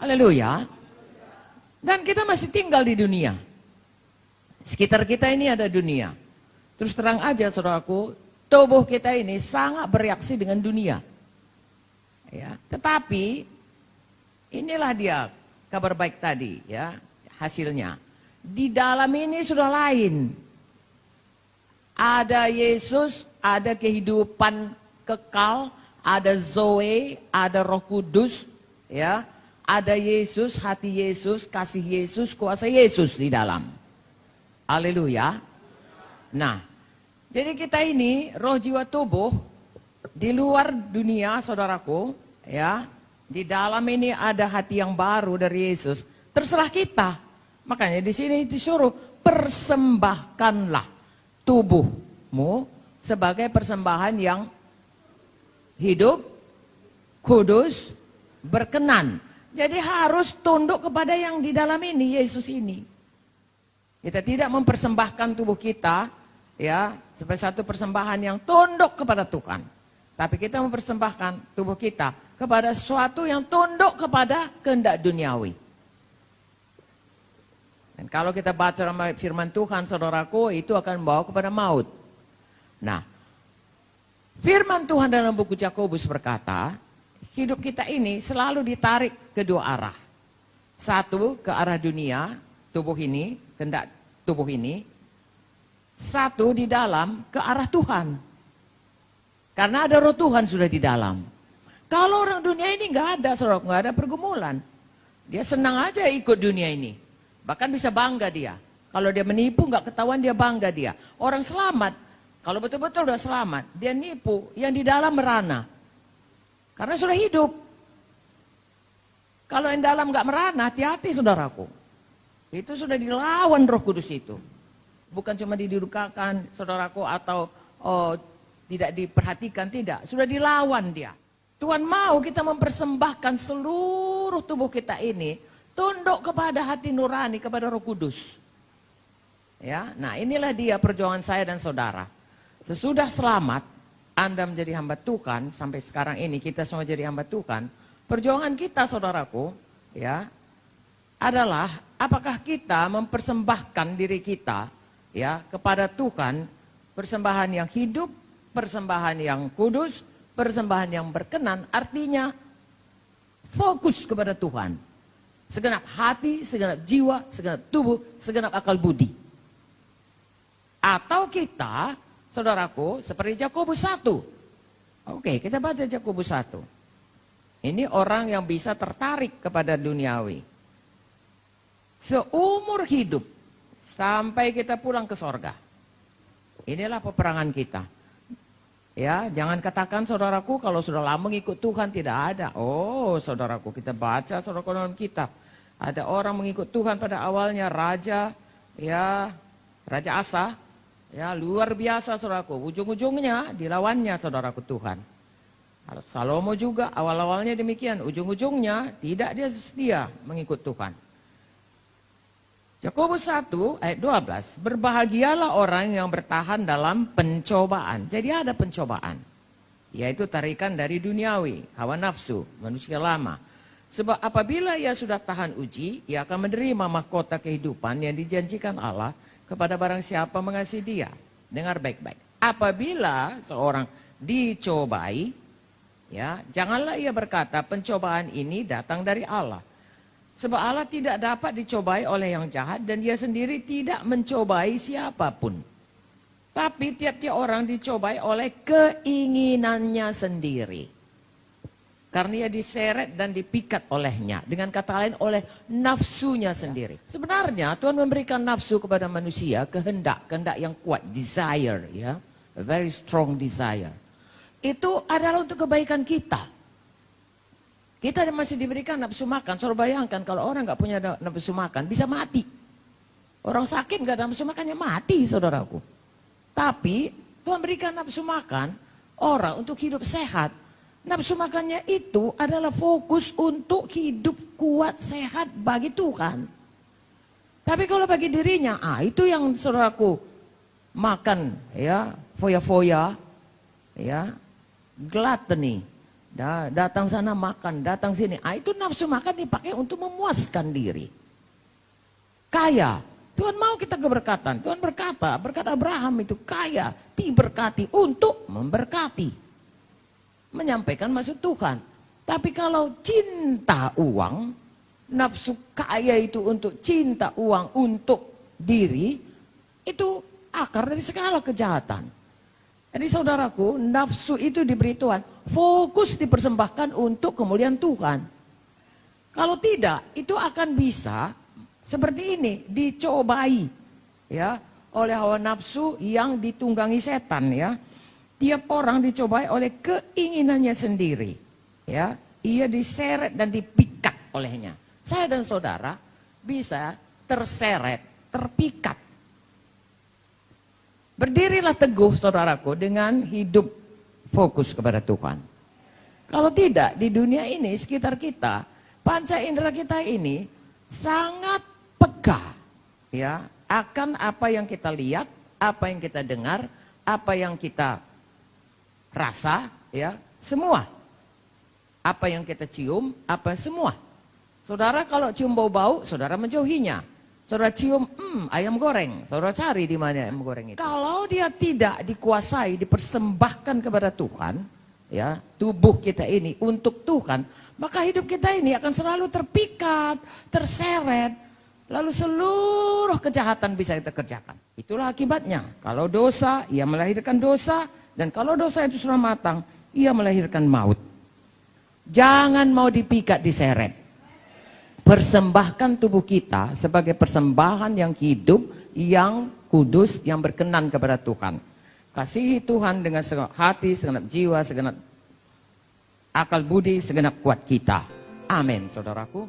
Haleluya. Dan kita masih tinggal di dunia. Sekitar kita ini ada dunia. Terus terang aja saudaraku, tubuh kita ini sangat bereaksi dengan dunia. Ya, tetapi inilah dia kabar baik tadi ya, hasilnya. Di dalam ini sudah lain. Ada Yesus, ada kehidupan kekal, ada Zoe, ada Roh Kudus, ya. Ada Yesus, hati Yesus, kasih Yesus, kuasa Yesus di dalam. Haleluya. Nah, jadi kita ini roh jiwa tubuh di luar dunia, saudaraku, ya. Di dalam ini ada hati yang baru dari Yesus. Terserah kita. Makanya di sini disuruh persembahkanlah tubuhmu sebagai persembahan yang hidup, kudus, berkenan. Jadi harus tunduk kepada yang di dalam ini, Yesus ini. Kita tidak mempersembahkan tubuh kita ya sebagai satu persembahan yang tunduk kepada Tuhan. Tapi kita mempersembahkan tubuh kita kepada sesuatu yang tunduk kepada kehendak duniawi. Dan kalau kita baca firman Tuhan, saudaraku, itu akan membawa kepada maut. Nah, firman Tuhan dalam buku Yakobus berkata, hidup kita ini selalu ditarik ke dua arah. Satu, ke arah dunia, tubuh ini, kehendak tubuh ini. Satu, di dalam, ke arah Tuhan. Karena ada roh Tuhan sudah di dalam. Kalau orang dunia ini nggak ada, saudara, nggak ada pergumulan. Dia senang aja ikut dunia ini. Bahkan bisa bangga dia. Kalau dia menipu nggak ketahuan, dia bangga dia. Orang selamat, kalau betul-betul udah selamat, dia nipu, yang di dalam merana. Karena sudah hidup. Kalau yang dalam nggak merana, hati-hati saudaraku. Itu sudah dilawan Roh Kudus itu. Bukan cuma didudukakan saudaraku atau tidak diperhatikan, tidak. Sudah dilawan dia. Tuhan mau kita mempersembahkan seluruh tubuh kita ini tunduk kepada hati nurani, kepada Roh Kudus. Ya, nah inilah dia perjuangan saya dan saudara. Sesudah selamat, Anda menjadi hamba Tuhan, sampai sekarang ini kita semua jadi hamba Tuhan. Perjuangan kita saudaraku, ya, adalah apakah kita mempersembahkan diri kita, ya, kepada Tuhan, persembahan yang hidup, persembahan yang kudus, persembahan yang berkenan, artinya fokus kepada Tuhan. Segenap hati, segenap jiwa, segenap tubuh, segenap akal budi. Atau kita, saudaraku, seperti Yakobus 1. Oke, kita baca Yakobus 1. Ini orang yang bisa tertarik kepada duniawi. Seumur hidup, sampai kita pulang ke sorga. Inilah peperangan kita. Ya, jangan katakan saudaraku kalau sudah lama mengikut Tuhan tidak ada. Oh, saudaraku, kita baca saudaraku dalam kitab. Ada orang mengikut Tuhan pada awalnya raja, ya, Raja Asa, ya, luar biasa saudaraku. Ujung-ujungnya dilawannya saudaraku Tuhan. Salomo juga awal-awalnya demikian, ujung-ujungnya tidak dia setia mengikut Tuhan. Yakobus 1 ayat 12, berbahagialah orang yang bertahan dalam pencobaan. Jadi ada pencobaan, yaitu tarikan dari duniawi, hawa nafsu, manusia lama. Sebab apabila ia sudah tahan uji, ia akan menerima mahkota kehidupan yang dijanjikan Allah kepada barang siapa mengasihi dia. Dengar baik-baik. Apabila seorang dicobai, ya, janganlah ia berkata pencobaan ini datang dari Allah. Sebab Allah tidak dapat dicobai oleh yang jahat dan dia sendiri tidak mencobai siapapun. Tapi tiap-tiap orang dicobai oleh keinginannya sendiri. Karena ia diseret dan dipikat olehnya. Dengan kata lain oleh nafsunya sendiri. Sebenarnya Tuhan memberikan nafsu kepada manusia, kehendak yang kuat, desire, ya, a very strong desire. Itu adalah untuk kebaikan kita. Kita masih diberikan nafsu makan. Saudara bayangkan kalau orang nggak punya nafsu makan bisa mati. Orang sakit nggak ada nafsu makannya mati, saudaraku. Tapi Tuhan berikan nafsu makan orang untuk hidup sehat. Nafsu makannya itu adalah fokus untuk hidup kuat sehat bagi Tuhan. Tapi kalau bagi dirinya, itu yang saudaraku makan, ya, foya-foya, ya, gluttony. Datang sana makan, datang sini. Itu nafsu makan dipakai untuk memuaskan diri. Kaya, Tuhan mau kita keberkatan. Tuhan berkata, berkat Abraham itu kaya, diberkati untuk memberkati. Menyampaikan maksud Tuhan. Tapi kalau cinta uang, nafsu kaya itu untuk cinta uang untuk diri, itu akar dari segala kejahatan. Jadi saudaraku, nafsu itu diberi Tuhan, fokus dipersembahkan untuk kemuliaan Tuhan. Kalau tidak, itu akan bisa seperti ini, dicobai ya oleh hawa nafsu yang ditunggangi setan ya. Tiap orang dicobai oleh keinginannya sendiri. Ya, ia diseret dan dipikat olehnya. Saya dan saudara bisa terseret, terpikat. Berdirilah teguh saudaraku dengan hidup fokus kepada Tuhan. Kalau tidak, di dunia ini sekitar kita, panca indera kita ini sangat peka ya akan apa yang kita lihat, apa yang kita dengar, apa yang kita rasa ya, semua. Apa yang kita cium, apa semua. Saudara kalau cium bau-bau, saudara menjauhinya. Saudara cium, ayam goreng, saudara cari di mana ayam goreng itu. Kalau dia tidak dikuasai, dipersembahkan kepada Tuhan, ya tubuh kita ini untuk Tuhan, maka hidup kita ini akan selalu terpikat, terseret, lalu seluruh kejahatan bisa kita kerjakan. Itulah akibatnya. Kalau dosa, ia melahirkan dosa, dan kalau dosa itu sudah matang, ia melahirkan maut. Jangan mau dipikat, diseret. Persembahkan tubuh kita sebagai persembahan yang hidup, yang kudus, yang berkenan kepada Tuhan. Kasihi Tuhan dengan segenap hati, segenap jiwa, segenap akal budi, segenap kuat kita. Amin, saudaraku.